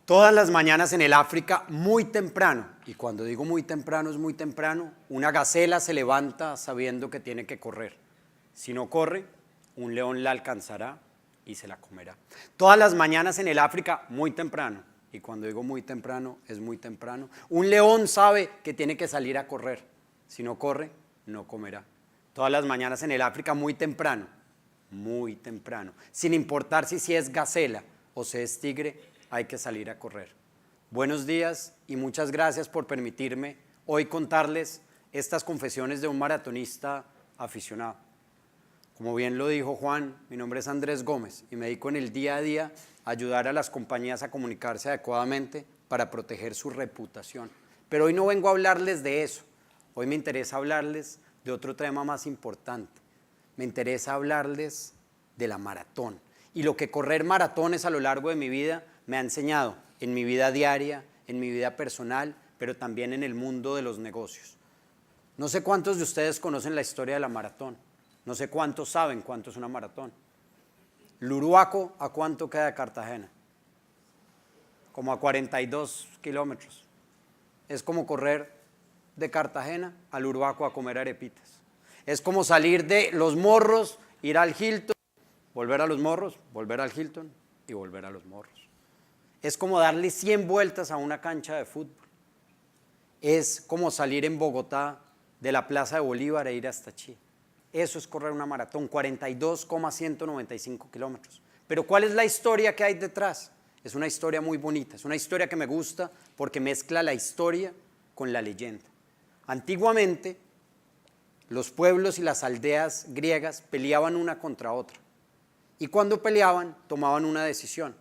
Todas las mañanas en el África, muy temprano, y cuando digo muy temprano es muy temprano, una gacela se levanta sabiendo que tiene que correr. Si no corre, un león la alcanzará y se la comerá. Todas las mañanas en el África, muy temprano, y cuando digo muy temprano, es muy temprano, un león sabe que tiene que salir a correr. Si no corre, no comerá. Todas las mañanas en el África, muy temprano, sin importar si es gacela o si es tigre, hay que salir a correr. Buenos días y muchas gracias por permitirme hoy contarles estas confesiones de un maratonista aficionado. Como bien lo dijo Juan, mi nombre es Andrés Gómez y me dedico en el día a día a ayudar a las compañías a comunicarse adecuadamente para proteger su reputación. Pero hoy no vengo a hablarles de eso. Hoy me interesa hablarles de otro tema más importante. Me interesa hablarles de la maratón y lo que correr maratones a lo largo de mi vida me ha enseñado en mi vida diaria, en mi vida personal, pero también en el mundo de los negocios. No sé cuántos de ustedes conocen la historia de la maratón. No sé cuántos saben cuánto es una maratón. Luruaco, ¿a cuánto queda de Cartagena? Como a 42 kilómetros. Es como correr de Cartagena a Luruaco a comer arepitas. Es como salir de Los Morros, ir al Hilton, volver a Los Morros, volver al Hilton y volver a Los Morros. Es como darle 100 vueltas a una cancha de fútbol. Es como salir en Bogotá de la Plaza de Bolívar e ir hasta Chile. Eso es correr una maratón, 42,195 kilómetros. Pero ¿cuál es la historia que hay detrás? Es una historia muy bonita, es una historia que me gusta porque mezcla la historia con la leyenda. Antiguamente, los pueblos y las aldeas griegas peleaban una contra otra. Y cuando peleaban, tomaban una decisión.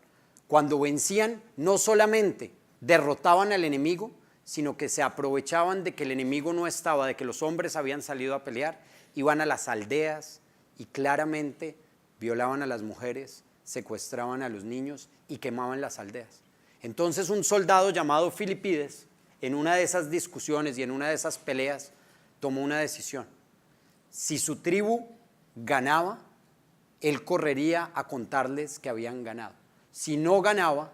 Cuando vencían, no solamente derrotaban al enemigo, sino que se aprovechaban de que el enemigo no estaba, de que los hombres habían salido a pelear, iban a las aldeas y claramente violaban a las mujeres, secuestraban a los niños y quemaban las aldeas. Entonces un soldado llamado Filipides, en una de esas discusiones y en una de esas peleas, tomó una decisión. Si su tribu ganaba, él correría a contarles que habían ganado. Si no ganaba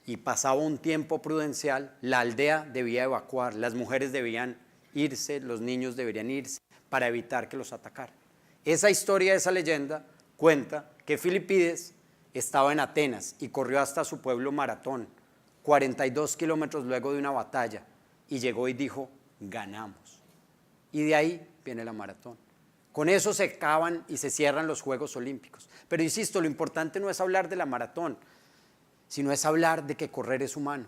y pasaba un tiempo prudencial, la aldea debía evacuar, las mujeres debían irse, los niños deberían irse para evitar que los atacaran. Esa historia, esa leyenda cuenta que Filipides estaba en Atenas y corrió hasta su pueblo Maratón, 42 kilómetros luego de una batalla, y llegó y dijo, ganamos. Y de ahí viene la maratón. Con eso se acaban y se cierran los Juegos Olímpicos. Pero insisto, lo importante no es hablar de la maratón, sino es hablar de que correr es humano.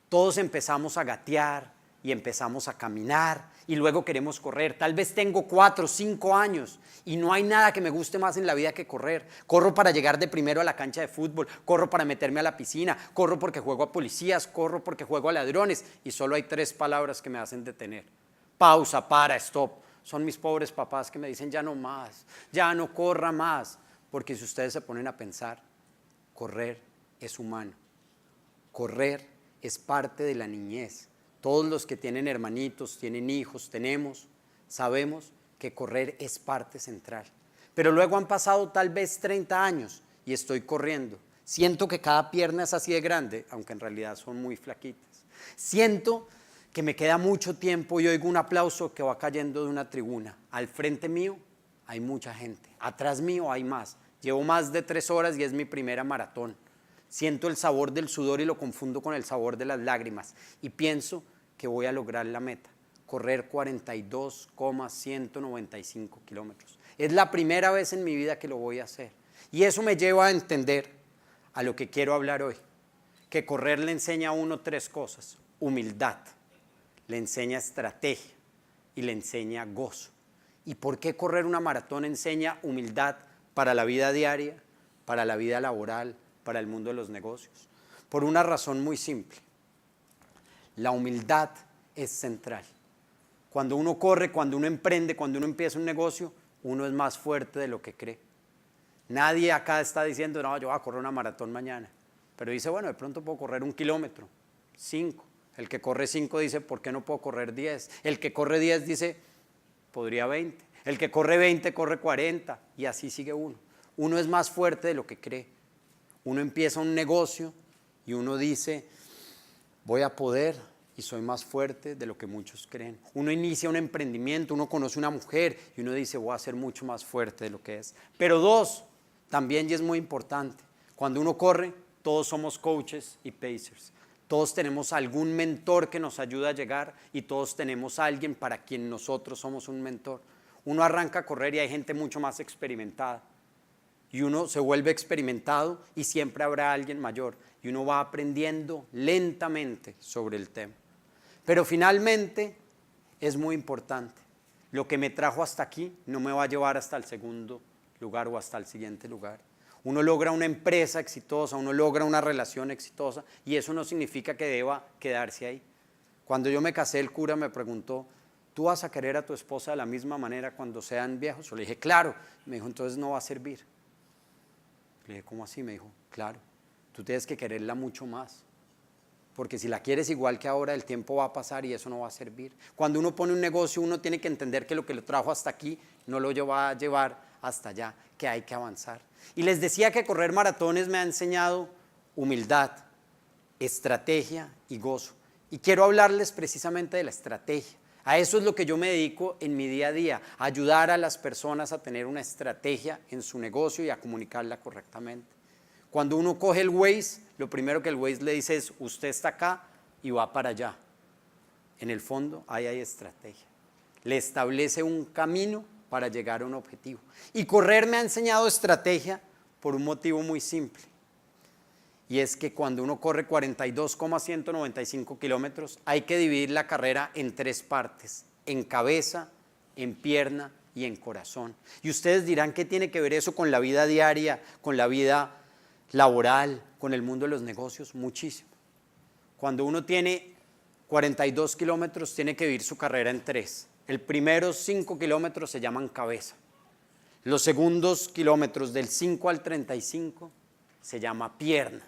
Todos empezamos a gatear y empezamos a caminar y luego queremos correr. Tal vez tengo 4 o 5 años y no hay nada que me guste más en la vida que correr. Corro para llegar de primero a la cancha de fútbol, corro para meterme a la piscina, corro porque juego a policías, corro porque juego a ladrones y solo hay 3 palabras que me hacen detener. Pausa, para, stop. Son mis pobres papás que me dicen ya no más, ya no corra más, porque si ustedes se ponen a pensar, correr es humano, correr es parte de la niñez. Todos los que tienen hermanitos, tienen hijos, sabemos que correr es parte central. Pero luego han pasado tal vez 30 años y estoy corriendo. Siento que cada pierna es así de grande, aunque en realidad son muy flaquitas. Siento que me queda mucho tiempo y oigo un aplauso que va cayendo de una tribuna. Al frente mío hay mucha gente, atrás mío hay más. Llevo más de 3 horas y es mi primera maratón. Siento el sabor del sudor y lo confundo con el sabor de las lágrimas y pienso que voy a lograr la meta, correr 42,195 kilómetros. Es la primera vez en mi vida que lo voy a hacer y eso me lleva a entender a lo que quiero hablar hoy, que correr le enseña a uno 3 cosas: humildad, le enseña estrategia y le enseña gozo. ¿Y por qué correr una maratón enseña humildad para la vida diaria, para la vida laboral, para el mundo de los negocios? Por una razón muy simple. La humildad es central. Cuando uno corre, cuando uno emprende, cuando uno empieza un negocio, uno es más fuerte de lo que cree. Nadie acá está diciendo, no, yo voy a correr una maratón mañana. Pero dice, bueno, de pronto puedo correr 1 kilómetro, 5. El que corre 5 dice, ¿por qué no puedo correr 10? El que corre 10 dice, podría 20. El que corre 20 corre 40 y así sigue uno. Uno es más fuerte de lo que cree. Uno empieza un negocio y uno dice, voy a poder y soy más fuerte de lo que muchos creen. Uno inicia un emprendimiento, uno conoce una mujer y uno dice, voy a ser mucho más fuerte de lo que es. Pero dos, también y es muy importante, cuando uno corre, todos somos coaches y pacers. Todos tenemos algún mentor que nos ayuda a llegar y todos tenemos a alguien para quien nosotros somos un mentor. Uno arranca a correr y hay gente mucho más experimentada. Y uno se vuelve experimentado y siempre habrá alguien mayor. Y uno va aprendiendo lentamente sobre el tema. Pero finalmente es muy importante. Lo que me trajo hasta aquí no me va a llevar hasta el segundo lugar o hasta el siguiente lugar. Uno logra una empresa exitosa, uno logra una relación exitosa y eso no significa que deba quedarse ahí. Cuando yo me casé, el cura me preguntó, ¿tú vas a querer a tu esposa de la misma manera cuando sean viejos? Yo le dije, claro. Me dijo, entonces no va a servir. Le dije, ¿cómo así? Me dijo, claro, tú tienes que quererla mucho más. Porque si la quieres igual que ahora, el tiempo va a pasar y eso no va a servir. Cuando uno pone un negocio, uno tiene que entender que lo que lo trajo hasta aquí no lo va a llevar hasta allá, que hay que avanzar. Y les decía que correr maratones me ha enseñado humildad, estrategia y gozo. Y quiero hablarles precisamente de la estrategia. A eso es lo que yo me dedico en mi día a día, a ayudar a las personas a tener una estrategia en su negocio y a comunicarla correctamente. Cuando uno coge el Waze, lo primero que el Waze le dice es, usted está acá y va para allá. En el fondo, ahí hay estrategia. Le establece un camino para llegar a un objetivo. Y correr me ha enseñado estrategia por un motivo muy simple. Y es que cuando uno corre 42,195 kilómetros, hay que dividir la carrera en tres partes, en cabeza, en pierna y en corazón. Y ustedes dirán, ¿qué tiene que ver eso con la vida diaria, con la vida laboral, con el mundo de los negocios? Muchísimo. Cuando uno tiene 42 kilómetros, tiene que dividir su carrera en tres. El primeros 5 kilómetros se llaman cabeza. Los segundos kilómetros del 5 al 35 se llama pierna.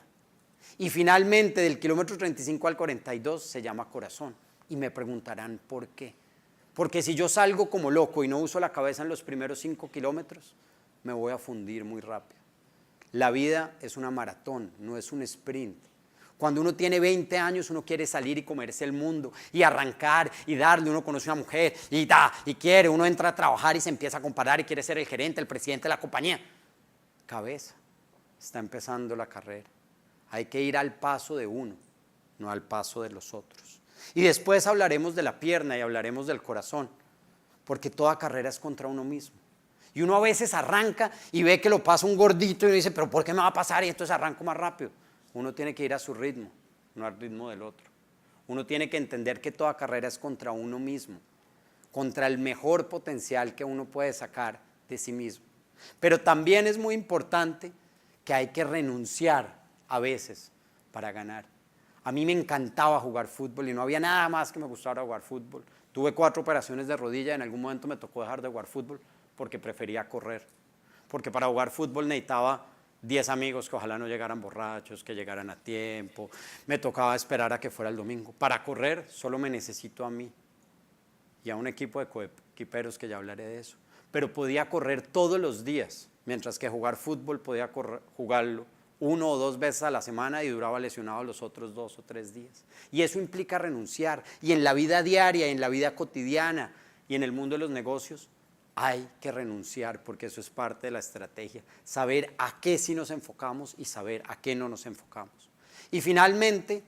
Y finalmente del kilómetro 35 al 42 se llama corazón. Y me preguntarán ¿por qué? Porque si yo salgo como loco y no uso la cabeza en los primeros 5 kilómetros, me voy a fundir muy rápido. La vida es una maratón, no es un sprint. Cuando uno tiene 20 años, uno quiere salir y comerse el mundo y arrancar y darle. Uno conoce a una mujer y quiere. Uno entra a trabajar y se empieza a comparar y quiere ser el gerente, el presidente de la compañía. Cabeza, está empezando la carrera. Hay que ir al paso de uno, no al paso de los otros. Y después hablaremos de la pierna y hablaremos del corazón, porque toda carrera es contra uno mismo. Y uno a veces arranca y ve que lo pasa un gordito y uno dice, ¿pero por qué me va a pasar? Y entonces arranco más rápido. Uno tiene que ir a su ritmo, no al ritmo del otro. Uno tiene que entender que toda carrera es contra uno mismo, contra el mejor potencial que uno puede sacar de sí mismo. Pero también es muy importante que hay que renunciar a veces para ganar. A mí me encantaba jugar fútbol y no había nada más que me gustara jugar fútbol. Tuve 4 operaciones de rodilla, en algún momento me tocó dejar de jugar fútbol porque prefería correr. Porque para jugar fútbol necesitaba 10 amigos que ojalá no llegaran borrachos, que llegaran a tiempo. Me tocaba esperar a que fuera el domingo. Para correr solo me necesito a mí y a un equipo de coequiperos que ya hablaré de eso. Pero podía correr todos los días, mientras que jugar fútbol podía jugarlo 1 o 2 veces a la semana y duraba lesionado los otros 2 o 3 días. Y eso implica renunciar. Y en la vida diaria, en la vida cotidiana y en el mundo de los negocios, hay que renunciar porque eso es parte de la estrategia. Saber a qué sí nos enfocamos y saber a qué no nos enfocamos. Y finalmente,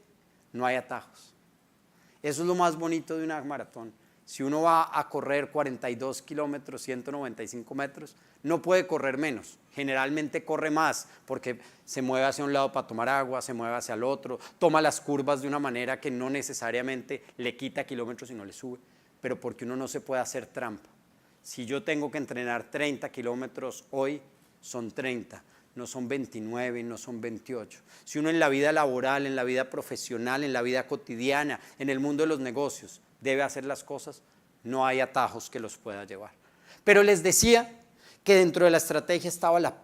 no hay atajos. Eso es lo más bonito de una maratón. Si uno va a correr 42 kilómetros, 195 metros, no puede correr menos. Generalmente corre más porque se mueve hacia un lado para tomar agua, se mueve hacia el otro, toma las curvas de una manera que no necesariamente le quita kilómetros y no le sube, pero porque uno no se puede hacer trampa. Si yo tengo que entrenar 30 kilómetros hoy, son 30, no son 29, no son 28. Si uno en la vida laboral, en la vida profesional, en la vida cotidiana, en el mundo de los negocios, debe hacer las cosas, no hay atajos que los pueda llevar. Pero les decía que dentro de la estrategia estaba la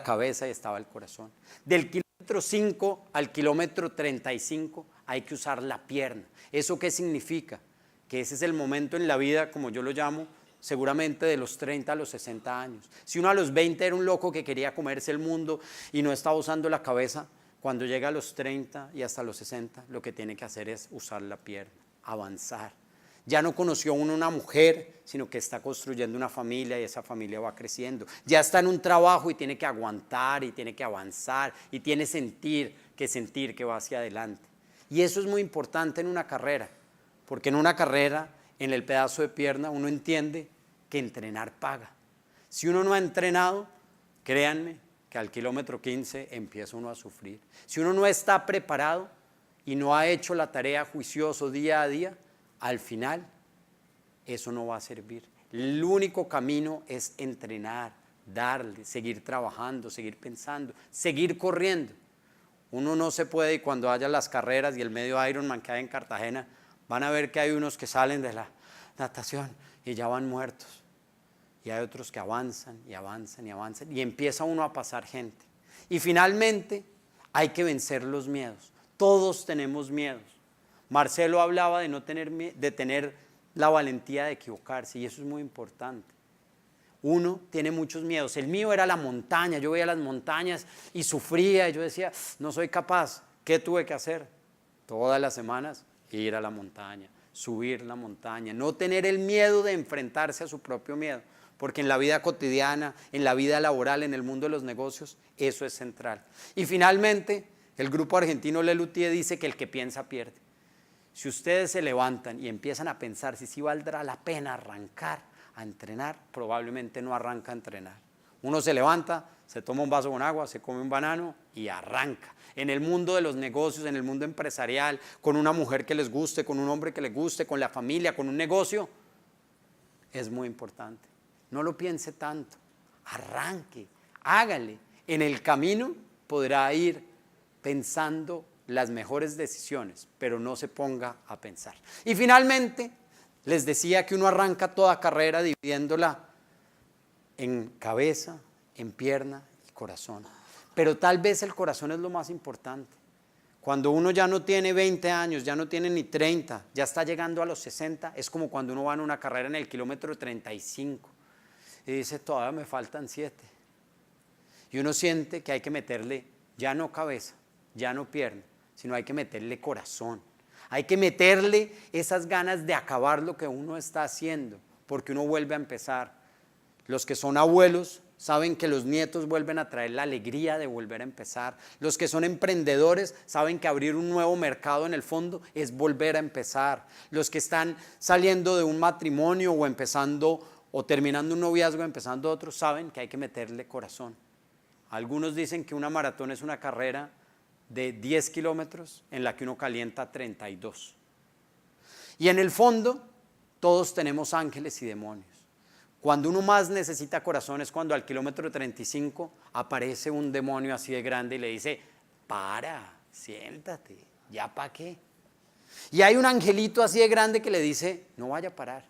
cabeza y estaba el corazón. Del kilómetro 5 al kilómetro 35 hay que usar la pierna. ¿Eso qué significa? Que ese es el momento en la vida, como yo lo llamo, seguramente de los 30 a los 60 años. Si uno a los 20 era un loco que quería comerse el mundo y no estaba usando la cabeza, cuando llega a los 30 y hasta los 60, lo que tiene que hacer es usar la pierna, avanzar. Ya no conoció uno una mujer, sino que está construyendo una familia y esa familia va creciendo. Ya está en un trabajo y tiene que aguantar y tiene que avanzar y tiene sentir que va hacia adelante. Y eso es muy importante en una carrera, porque en una carrera, en el pedazo de pierna, uno entiende que entrenar paga. Si uno no ha entrenado, créanme que al kilómetro 15 empieza uno a sufrir. Si uno no está preparado y no ha hecho la tarea juicioso día a día, al final eso no va a servir. El único camino es entrenar, darle, seguir trabajando, seguir pensando, seguir corriendo. Uno no se puede, y cuando haya las carreras y el medio Ironman que hay en Cartagena, van a ver que hay unos que salen de la natación y ya van muertos. Y hay otros que avanzan y avanzan y avanzan y empieza uno a pasar gente. Y finalmente hay que vencer los miedos. Todos tenemos miedos. Marcelo hablaba de tener la valentía de equivocarse y eso es muy importante. Uno tiene muchos miedos. El mío era la montaña. Yo veía las montañas y sufría y yo decía, no soy capaz. ¿Qué tuve que hacer? Todas las semanas ir a la montaña, subir la montaña, no tener el miedo de enfrentarse a su propio miedo. Porque en la vida cotidiana, en la vida laboral, en el mundo de los negocios, eso es central. Y finalmente, el grupo argentino Lelutier dice que el que piensa pierde. Si ustedes se levantan y empiezan a pensar si sí valdrá la pena arrancar a entrenar, probablemente no arranca a entrenar. Uno se levanta, se toma un vaso con agua, se come un banano y arranca. En el mundo de los negocios, en el mundo empresarial, con una mujer que les guste, con un hombre que les guste, con la familia, con un negocio, es muy importante. No lo piense tanto, arranque, hágale. En el camino podrá ir pensando las mejores decisiones, pero no se ponga a pensar. Y finalmente, les decía que uno arranca toda carrera dividiéndola en cabeza, en pierna y corazón. Pero tal vez el corazón es lo más importante. Cuando uno ya no tiene 20 años, ya no tiene ni 30, ya está llegando a los 60, es como cuando uno va en una carrera en el kilómetro 35 y dice, todavía me faltan 7. Y uno siente que hay que meterle ya no cabeza, ya no pierna, sino hay que meterle corazón. Hay que meterle esas ganas de acabar lo que uno está haciendo, porque uno vuelve a empezar. Los que son abuelos saben que los nietos vuelven a traer la alegría de volver a empezar. Los que son emprendedores saben que abrir un nuevo mercado en el fondo es volver a empezar. Los que están saliendo de un matrimonio o empezando o terminando un noviazgo, empezando otro, saben que hay que meterle corazón. Algunos dicen que una maratón es una carrera de 10 kilómetros en la que uno calienta 32. Y en el fondo, todos tenemos ángeles y demonios. Cuando uno más necesita corazón es cuando al kilómetro 35 aparece un demonio así de grande y le dice, para, siéntate, ¿ya para qué? Y hay un angelito así de grande que le dice, no vaya a parar.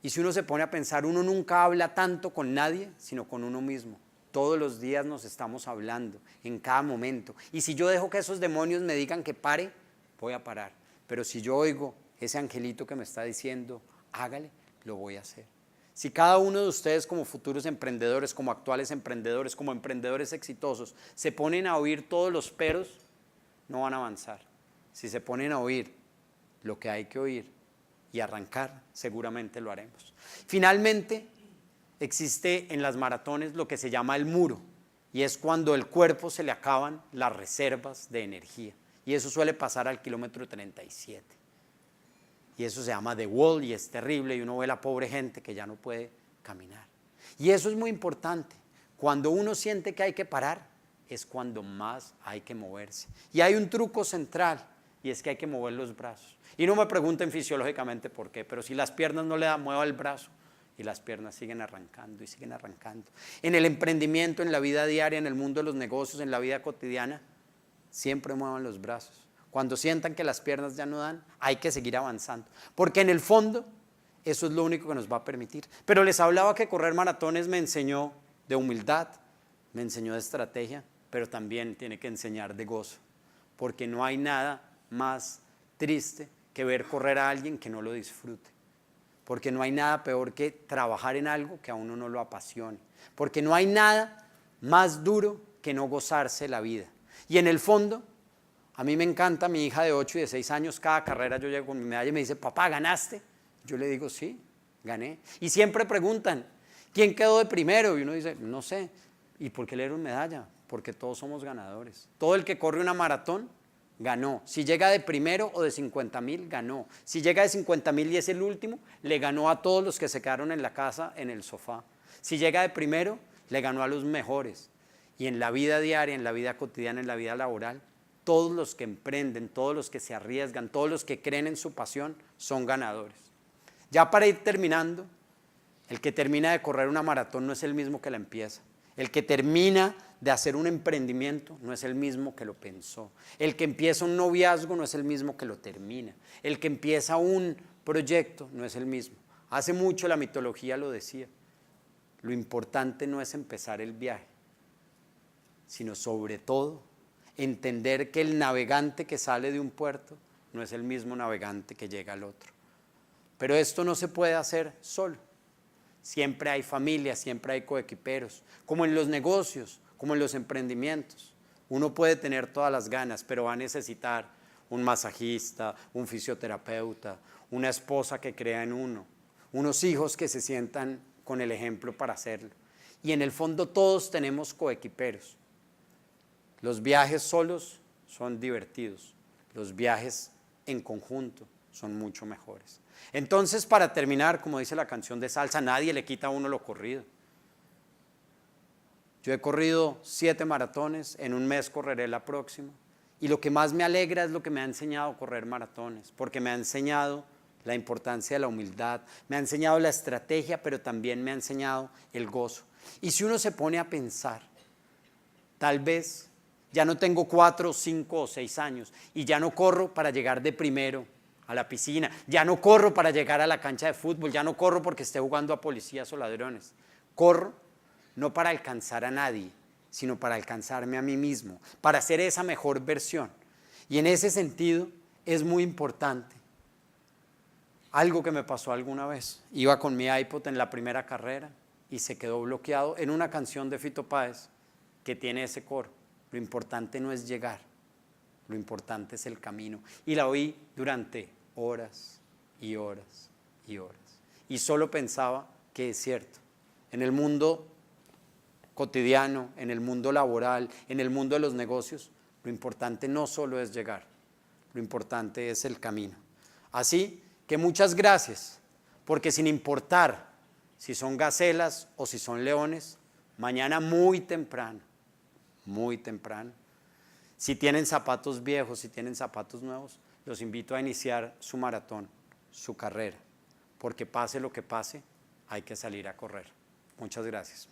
Y si uno se pone a pensar, uno nunca habla tanto con nadie, sino con uno mismo. Todos los días nos estamos hablando, en cada momento. Y si yo dejo que esos demonios me digan que pare, voy a parar. Pero si yo oigo ese angelito que me está diciendo, hágale, lo voy a hacer. Si cada uno de ustedes como futuros emprendedores, como actuales emprendedores, como emprendedores exitosos, se ponen a oír todos los peros, no van a avanzar. Si se ponen a oír lo que hay que oír y arrancar, seguramente lo haremos. Finalmente, existe en las maratones lo que se llama el muro, y es cuando el cuerpo se le acaban las reservas de energía. Y eso suele pasar al kilómetro 37. Y eso se llama The Wall y es terrible y uno ve a la pobre gente que ya no puede caminar. Y eso es muy importante. Cuando uno siente que hay que parar, es cuando más hay que moverse. Y hay un truco central y es que hay que mover los brazos. Y no me pregunten fisiológicamente por qué, pero si las piernas no le dan, mueva el brazo y las piernas siguen arrancando y siguen arrancando. En el emprendimiento, en la vida diaria, en el mundo de los negocios, en la vida cotidiana, siempre muevan los brazos. Cuando sientan que las piernas ya no dan, hay que seguir avanzando. Porque en el fondo, eso es lo único que nos va a permitir. Pero les hablaba que correr maratones me enseñó de humildad, me enseñó de estrategia, pero también tiene que enseñar de gozo. Porque no hay nada más triste que ver correr a alguien que no lo disfrute. porque no hay nada peor que trabajar en algo que a uno no lo apasione, porque no hay nada más duro que no gozarse la vida. Y en el fondo, a mí me encanta, mi hija de 8 y de 6 años, cada carrera yo llego con mi medalla y me dice, papá, ¿ganaste? Yo le digo, sí, gané. Y siempre preguntan, ¿quién quedó de primero? Y uno dice, no sé. ¿Y por qué le dieron medalla? Porque todos somos ganadores. Todo el que corre una maratón, ganó. Si llega de primero o de 50,000, ganó. Si llega de 50,000 y es el último, le ganó a todos los que se quedaron en la casa, en el sofá. Si llega de primero, le ganó a los mejores. Y en la vida diaria, en la vida cotidiana, en la vida laboral, todos los que emprenden, todos los que se arriesgan, todos los que creen en su pasión, son ganadores. Ya para ir terminando, el que termina de correr una maratón no es el mismo que la empieza. El que termina de hacer un emprendimiento no es el mismo que lo pensó. El que empieza un noviazgo no es el mismo que lo termina. El que empieza un proyecto no es el mismo. Hace mucho la mitología lo decía. Lo importante no es empezar el viaje, sino sobre todo entender que el navegante que sale de un puerto no es el mismo navegante que llega al otro. Pero esto no se puede hacer solo. Siempre hay familia, siempre hay coequiperos, como en los negocios, como en los emprendimientos. Uno puede tener todas las ganas, pero va a necesitar un masajista, un fisioterapeuta, una esposa que crea en uno, unos hijos que se sientan con el ejemplo para hacerlo. Y en el fondo todos tenemos coequiperos. Los viajes solos son divertidos, los viajes en conjunto son mucho mejores. Entonces, para terminar, como dice la canción de salsa, nadie le quita a uno lo corrido. Yo he corrido 7 maratones, en un mes correré la próxima, y lo que más me alegra es lo que me ha enseñado a correr maratones, porque me ha enseñado la importancia de la humildad, me ha enseñado la estrategia, pero también me ha enseñado el gozo. Y si uno se pone a pensar, tal vez ya no tengo 4, 5 o 6 años y ya no corro para llegar de primero a la piscina, ya no corro para llegar a la cancha de fútbol, ya no corro porque esté jugando a policías o ladrones. Corro no para alcanzar a nadie, sino para alcanzarme a mí mismo, para ser esa mejor versión. Y en ese sentido es muy importante algo que me pasó alguna vez. Iba con mi iPod en la primera carrera y se quedó bloqueado en una canción de Fito Páez que tiene ese coro. Lo importante no es llegar, lo importante es el camino. Y la oí durante horas y horas y horas. Y solo pensaba que es cierto. En el mundo cotidiano, en el mundo laboral, en el mundo de los negocios, lo importante no solo es llegar, lo importante es el camino. Así que muchas gracias, porque sin importar si son gacelas o si son leones, mañana muy temprano, si tienen zapatos viejos, si tienen zapatos nuevos, los invito a iniciar su maratón, su carrera, porque pase lo que pase, hay que salir a correr. Muchas gracias.